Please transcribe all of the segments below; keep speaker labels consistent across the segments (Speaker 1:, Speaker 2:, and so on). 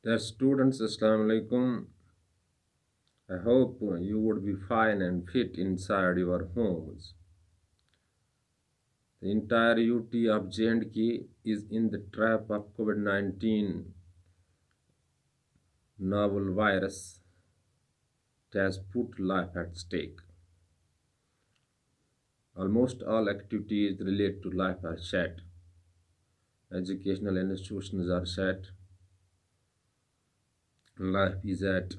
Speaker 1: Dear students, Assalamu alaikum. I hope you would be fine and fit inside your homes. The entire UT of J&K is in the trap of COVID-19 novel virus that has put life at stake. Almost all activities related to life are shut. Educational institutions are shut. Life is at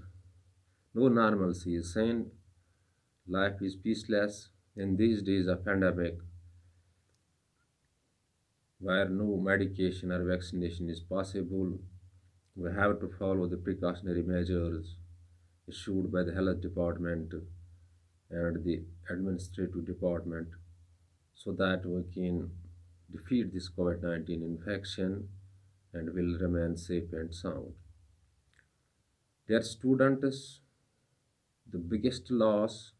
Speaker 1: no normalcy is sane. Life is peaceless in these days of pandemic where no medication or vaccination is possible. We have to follow the precautionary measures issued by the health department and the administrative department so that we can defeat this COVID 19 infection and will remain safe and sound. Dear students, the biggest loss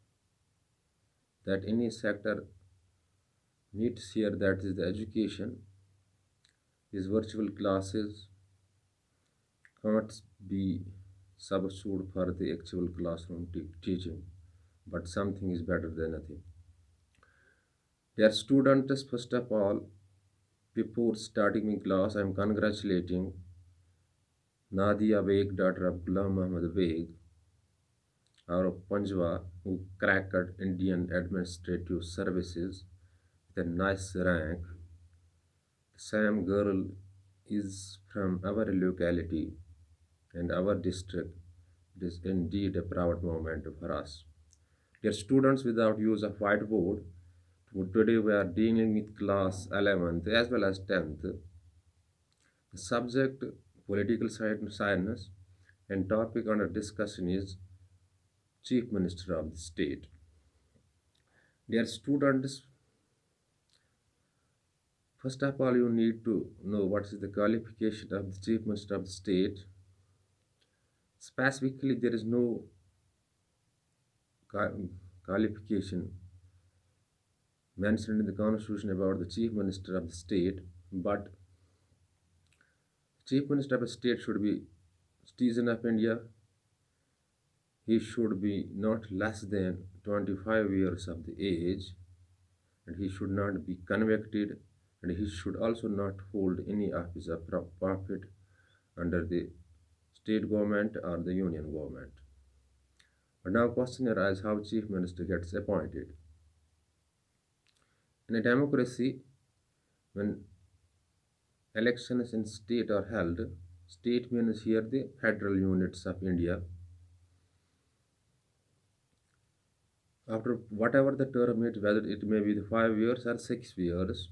Speaker 1: that any sector needs here, that is the education, is virtual classes can't be substitute for the actual classroom teaching, but something is better than nothing. Dear students, first of all, before starting in class, I am congratulating Nadia Beg, daughter of Ghulam Muhammad Beg, out of Panjwa, who cracked Indian Administrative Services with a nice rank. The same girl is from our locality and our district. It is indeed a proud moment for us. Dear students, without use of whiteboard, today we are dealing with class 11th as well as 10th. The subject political science and topic under discussion is Chief Minister of the State. Dear students, first of all, you need to know what is the qualification of the Chief Minister of the State. Specifically, there is no qualification mentioned in the Constitution about the Chief Minister of the State, but Chief Minister of a state should be citizen of India. He should be not less than 25 years of the age, and he should not be convicted, and he should also not hold any office of profit under the state government or the union government. But now question arises how chief minister gets appointed. In a democracy, when elections in state are held, state means here the federal units of India. After whatever the term is, whether it may be the 5 years or 6 years,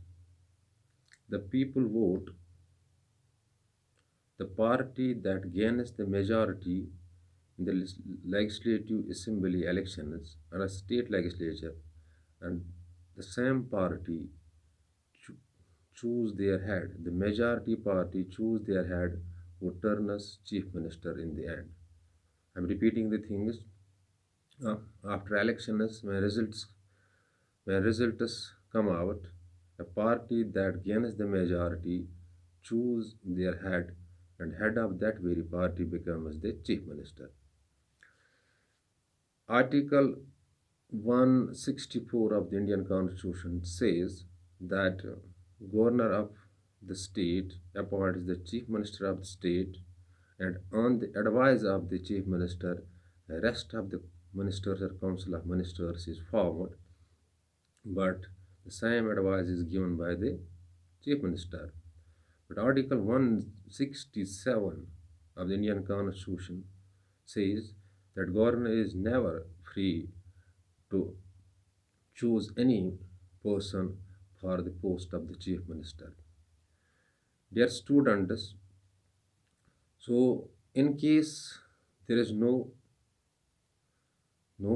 Speaker 1: the people vote the party that gains the majority in the legislative assembly elections or a state legislature, and the same party choose their head. The majority party choose their head who turn as chief minister in the end. I'm repeating the things. After elections, when results come out, a party that gains the majority choose their head, and head of that very party becomes the chief minister. Article 164 of the Indian Constitution says that governor of the state appoints the chief minister of the state, and on the advice of the chief minister, the rest of the ministers or council of ministers is formed, but the same advice is given by the chief minister. But Article 167 of the Indian Constitution says that governor is never free to choose any person for the post of the chief minister. Dear students, so in case there is no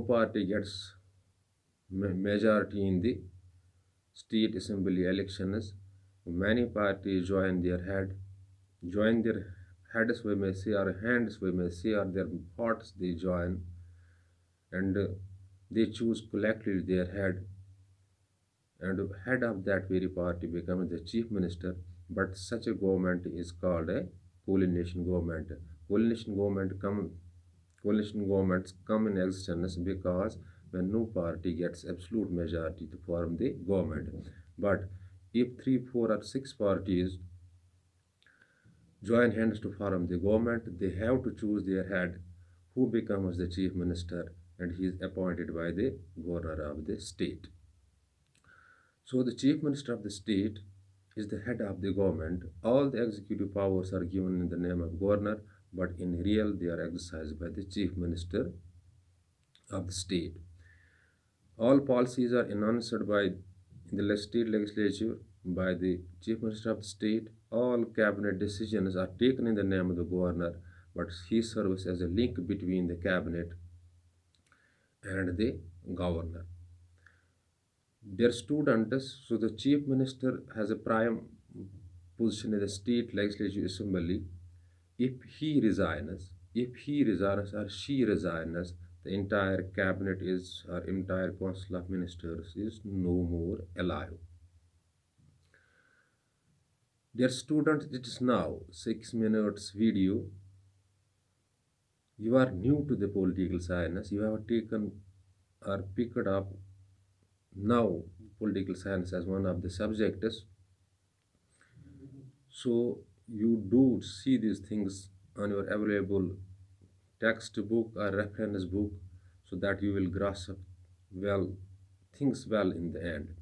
Speaker 1: party gets majority in the state assembly elections, many parties join their heads we may say, or hands we may say, or their hearts they join, and they choose collectively their head, and head of that very party becomes the chief minister. But such a government is called a coalition government, coalition government come coalition governments come in existence because when no party gets absolute majority to form the government. But if three, four, or six parties join hands to form the government, they have to choose their head, who becomes the chief minister, and he is appointed by the governor of the state. So the chief minister of the state is the head of the government. All the executive powers are given in the name of governor, but in real they are exercised by the chief minister of the state. All policies are announced by the state legislature by the chief minister of the state. All cabinet decisions are taken in the name of the governor, but he serves as a link between the cabinet and the governor. Their students, so the chief minister has a prime position in the state legislative assembly. If he resigns or she resigns, the entire cabinet is or entire council of ministers is no more alive. Dear students, it is now 6 minutes video. You are new to the political science. You have taken or picked up now political science as one of the subjects. So you do see these things on your available textbook or reference book so that you will grasp well things well in the end.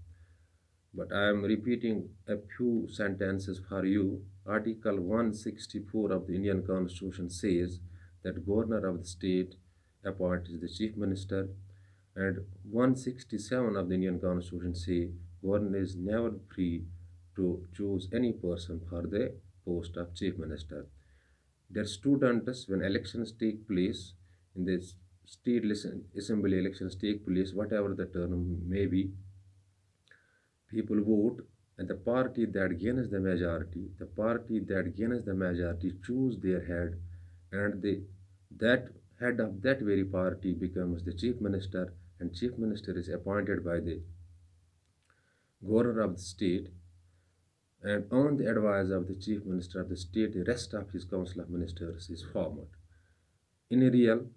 Speaker 1: But I am repeating a few sentences for you. Article 164 of the Indian Constitution says that governor of the state appoints the chief minister, and 167 of the Indian Constitution say governor is never free to choose any person for the post of chief minister. Their students, when elections take place, in the state assembly elections take place, whatever the term may be, people vote, and the party that gains the majority choose their head, and that head of that very party becomes the chief minister, and chief minister is appointed by the governor of the state, and on the advice of the chief minister of the state, the rest of his council of ministers is formed. In a real,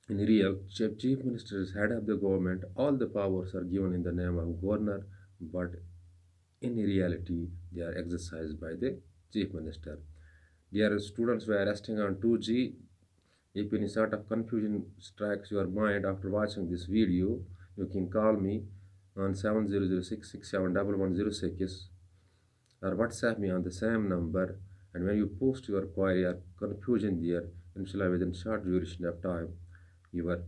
Speaker 1: chief minister is head of the government. All the powers are given in the name of governor, but in reality, they are exercised by the chief minister. Dear students, we are resting on 2G. If any sort of confusion strikes your mind after watching this video, you can call me on 7006671106 or WhatsApp me on the same number. And when you post your query or confusion there, inshallah within short duration of time, your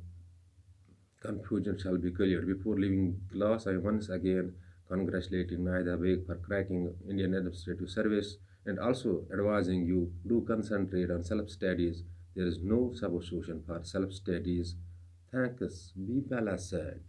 Speaker 1: confusion shall be cleared. Before leaving class, I once again congratulating Naida Beg for cracking Indian Administrative Service and also advising you do concentrate on self-studies. There is no substitution for self-studies. Thanks. Be blessed.